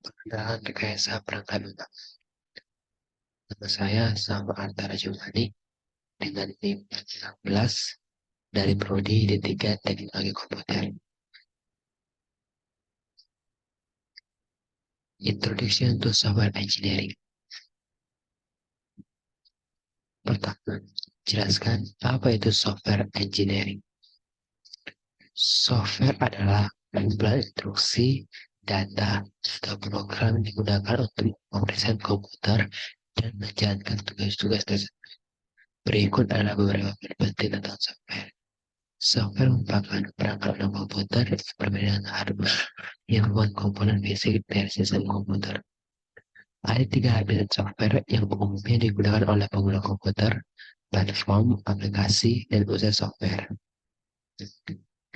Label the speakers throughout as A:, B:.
A: Perkenalkan rekayasa perangkat lunak. Nama saya Sama Antara Jumani dengan NIM 16 dari Prodi D3 Teknologi Komputer. Introduction to Software Engineering. Pertama, jelaskan apa itu software engineering. Software adalah kumpulan instruksi, data, atau program yang digunakan untuk mengoperasikan komputer dan menjalankan tugas-tugas tersebut. Berikut adalah beberapa penting tentang software. Software merupakan perangkat lunak komputer yang berbeda dengan hardware yang merupakan komponen fisik dari sistem komputer. Ada tiga hardware software yang umumnya digunakan oleh pengguna komputer: platform, aplikasi, dan user software.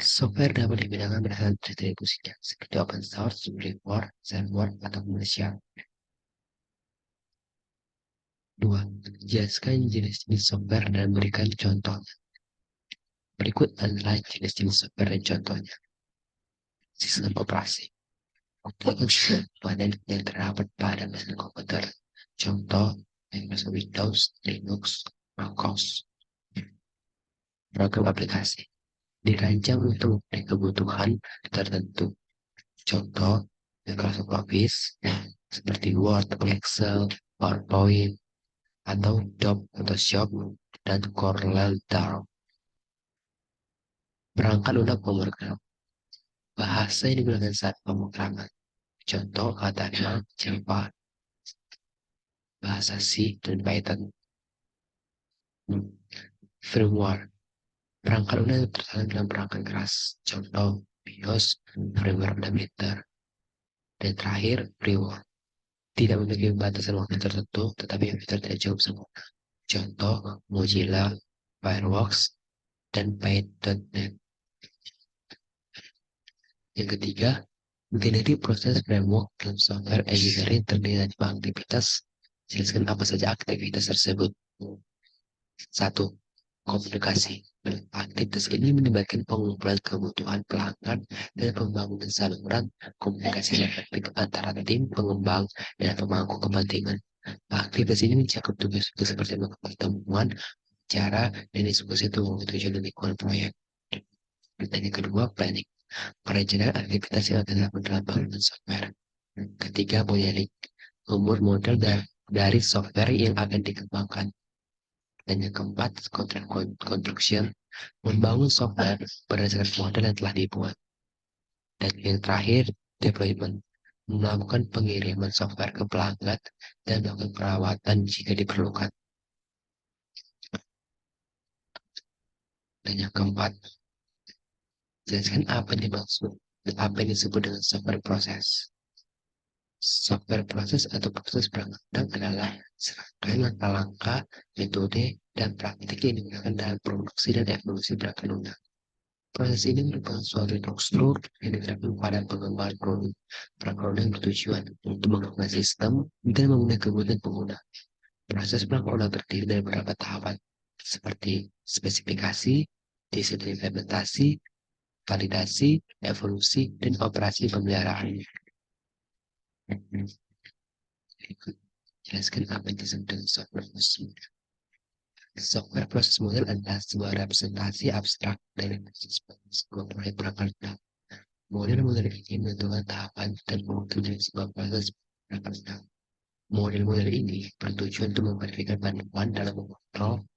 A: Software dapat dibedakan berdasarkan distribusinya, seperti open source, freeware, sandbox, atau komersial. 2. Jelaskan jenis-jenis software dan berikan contoh. Berikut adalah jenis-jenis software dan contohnya. Sistem operasi. Komponen yang terdapat pada mesin komputer. Contoh, Microsoft Windows, Linux, macOS. Program aplikasi dirancang untuk memenuhi kebutuhan tertentu. Contoh, Microsoft Office seperti Word, Excel, PowerPoint, atau Adobe Photoshop dan Corel Draw. Perangkat lunak pemrogram. Bahasa yang digunakan saat pemrograman. Contoh katakanlah Java, bahasa C, dan Python. Firmware. Perangkat lunak yang tertanam dalam perangkat keras. Contoh BIOS, firmware adapter. Dan terakhir, freeware. Tidak memiliki batasan waktu tertentu, tetapi fitur tidak jauh sempurna. Contoh Mozilla, Firefox, dan Python.net. Yang ketiga, mengenai proses framework dalam software engineering terdiri dari aktivitas. Jelaskan apa saja aktivitas tersebut. 1. Komunikasi. Aktivitas ini melibatkan pengumpulan kebutuhan pelanggan dan pembangunan saluran komunikasi yang efektif antara tim pengembang dan pemangku kepentingan. Aktivitas ini mencakup tugas-tugas seperti melakukan pertemuan, cara, dan diskusi untuk tujuan dan lingkungan proyek. Dan yang kedua, planning. Perencanaan aktivitas yang akan dilakukan dalam bangunan software. Ketiga, modeling. Umur model dari software yang akan dikembangkan. Dan yang keempat, contract construction, membangun software berdasarkan model yang telah dibuat. Dan yang terakhir, deployment, melakukan pengiriman software ke pelanggan dan melakukan perawatan jika diperlukan. Dan yang keempat, jelaskan apa yang dimaksud dan apa yang disebut dengan software proses. Software proses atau proses perangkat lunak adalah serangkaian langkah-langkah, metode, dan praktik yang digunakan dalam produksi dan evolusi perangkat lunak. Proses ini merupakan suatu struktur yang diterapkan pada pengembangan produk perangkat lunak yang bertujuan untuk mengembangkan sistem dan memenuhi kebutuhan pengguna. Proses perangkat lunak terdiri dari beberapa tahapan, seperti spesifikasi, desain implementasi, validasi, evolusi, dan operasi pemeliharaan. Jelaskan apa yang disebut dengan software proses model. Software proses model adalah sebuah representasi abstrak dari sebuah proyek perangkat lunak. Model-model ini menentukan tahapan dan kebutuhan dari sebuah proses perangkat lunak. Model-model ini bertujuan untuk memberikan bantuan dalam mengontrol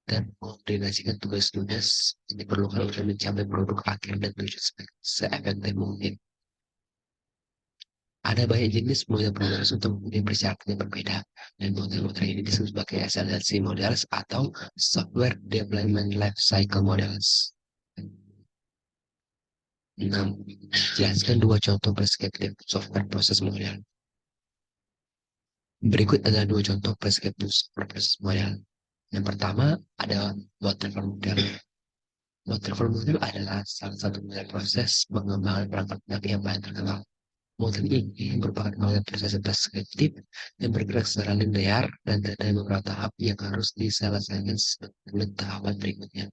A: dan mengkoordinasikan tugas-tugas yang diperlukan untuk mencapai produk akhir dan tujuan se-efektif mungkin. Ada banyak jenis model proses untuk memenuhi persyaratan yang berbeda, dan model-model ini disebut sebagai SLC models atau Software Development Life Cycle Models. 6. Jelaskan dua contoh preskriptif software proses model. Berikut adalah dua contoh preskriptif software proses model. Yang pertama ada waterfall model. Waterfall model adalah salah satu model proses pengembangan perangkat lunak yang paling terkenal. Model ini merupakan model proses preskriptif yang bergerak secara linear dan ada beberapa tahap yang harus diselesaikan sebelum tahapan berikutnya.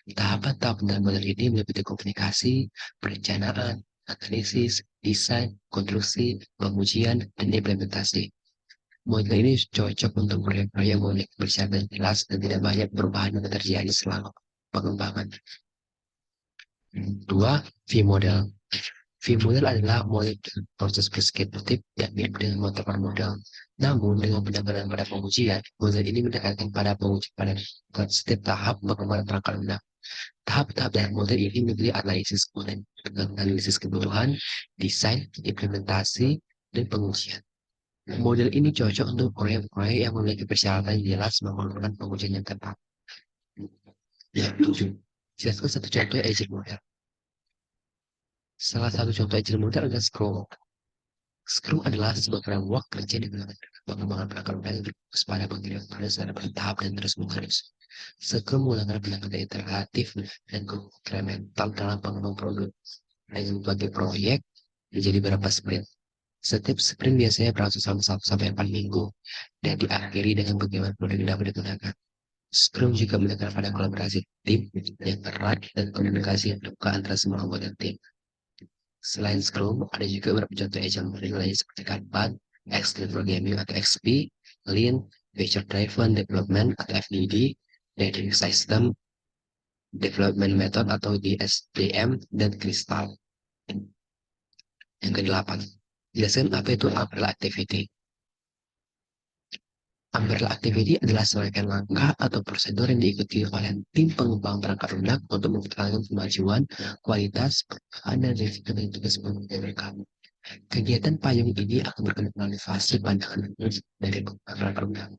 A: Tahapan-tahapan dalam model ini meliputi komunikasi, perencanaan, analisis, desain, konstruksi, pengujian, dan implementasi. Model ini cocok untuk proyek-proyek yang memiliki persyaratan jelas dan tidak banyak perubahan yang terjadi selama pengembangan. Dua, V-model. V-model adalah model proses preskriptif yang mirip dengan waterfall model. Namun, dengan pendekatan pada pengujian, model ini mendekatkan pada pengujian pada setiap tahap pengembangan perangkat lunak. Tahap-tahap dalam model ini memiliki analisis komponen dengan analisis kebutuhan, desain, implementasi, dan pengujian. Model ini cocok untuk proyek-proyek yang memiliki persyaratan yang jelas memerlukan pengujian yang ketat. Yang tujuh, jelaskan satu contoh agile model. Salah satu contoh agile model adalah Scrum. Scrum adalah sebuah framework kerja di bidang pengembangan perangkat lunak yang berfokus pada pengiriman pada secara bertahap dan terus-menerus. Scrum menggunakan pendekatan iteratif dan inkremental dalam pengembangan produk. Dengan berbagai proyek menjadi beberapa sprint. Setiap sprint biasanya berlangsung selama 1 sampai 4 minggu dan diakhiri dengan bagaimana produk dapat digunakan. Scrum juga menekan pada kolaborasi tim yang erat dan komunikasi yang terbuka antara semua anggota tim. Selain Scrum, ada juga beberapa contoh agile model lain seperti Kanban, Extreme Programming atau XP, Lean, Feature Driven Development atau FDD, Dynamic System Development Method atau DSDM, dan Crystal. Yang kedelapan, jelaskan apa itu umbrella activity. Umbrella activity adalah serangkaian langkah atau prosedur yang diikuti oleh tim pengembang perangkat lunak untuk mempertahankan kemajuan, kualitas, perubahan, dan risiko dari tugas pengembangan mereka. Kegiatan payung ini akan berkembang melalui fase pandangan lurus dari pengembang perangkat lunak.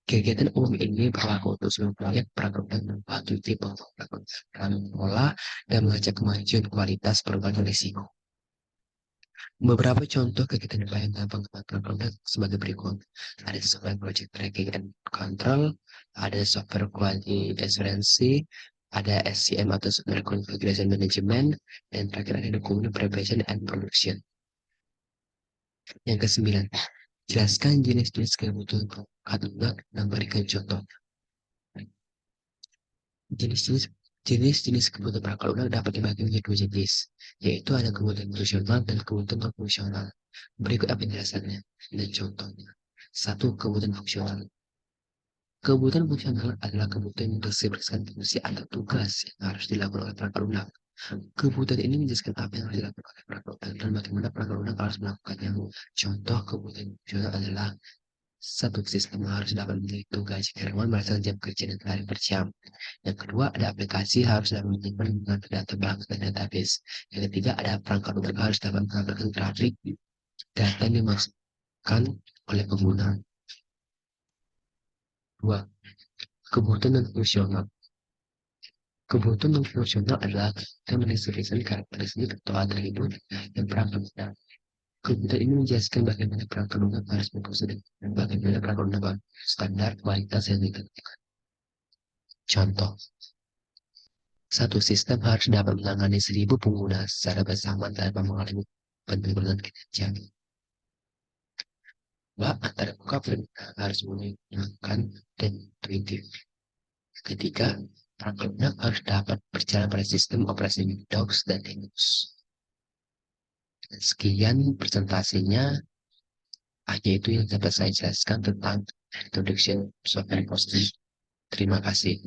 A: Kegiatan umum ini berlaku untuk seluruh proyek perangkat lunak dan membantu tim pengembang perangkat lunak mengelola dan melacak kemajuan kualitas perubahan risiko. Beberapa contoh kegiatan pelayanan pengembangan produk sebagai berikut. Ada software project tracking and control, ada software quality assurance, ada SCM atau software configuration management, dan terakhir ada document preparation and production. Yang kesembilan, jelaskan jenis-jenis kebutuhan produk dan berikan contoh. Jenis-jenis kebutuhan perangkat lunak dapat dibagi menjadi dua jenis, yaitu ada kebutuhan fungsional dan kebutuhan non fungsional. Berikut penjelasannya dan contohnya. Satu, kebutuhan fungsional. Kebutuhan fungsional adalah kebutuhan yang berdasarkan fungsi atau tugas yang harus dilakukan oleh perangkat lunak. Kebutuhan ini menjelaskan apa yang harus dilakukan oleh perangkat lunak dan bagaimana perangkat lunak harus melakukannya. Contoh kebutuhan fungsional adalah satu, sistem harus dapat menghitung gaji karyawan berdasarkan jam kerja dan tarif per jam. Yang kedua, ada aplikasi harus dapat menyimpan data bank dan database. Yang ketiga, ada perangkat lunak harus dapat mengabarkan trafik data yang dimasukkan oleh pengguna. Dua, kebutuhan non fungsional. Kebutuhan non fungsional adalah yang mendefinisikan karakteristik atau atribut dan perangkat lunak. Kebutuhan ini menjelaskan bagaimana perangkat lunak harus berfungsi dan bagaimana perangkat lunak standar kualitas yang ditentukan. Contoh, satu sistem harus dapat menangani 1.000 pengguna secara bersamaan tanpa mengalami penurunan kinerja. Dua, antara muka pengguna harus menggunakan dan intuitif. Ketiga, perangkat lunak harus dapat berjalan pada sistem operasi Windows dan Linux. Sekian presentasinya, hanya itu yang dapat saya jelaskan tentang introduction software hosting. Terima kasih.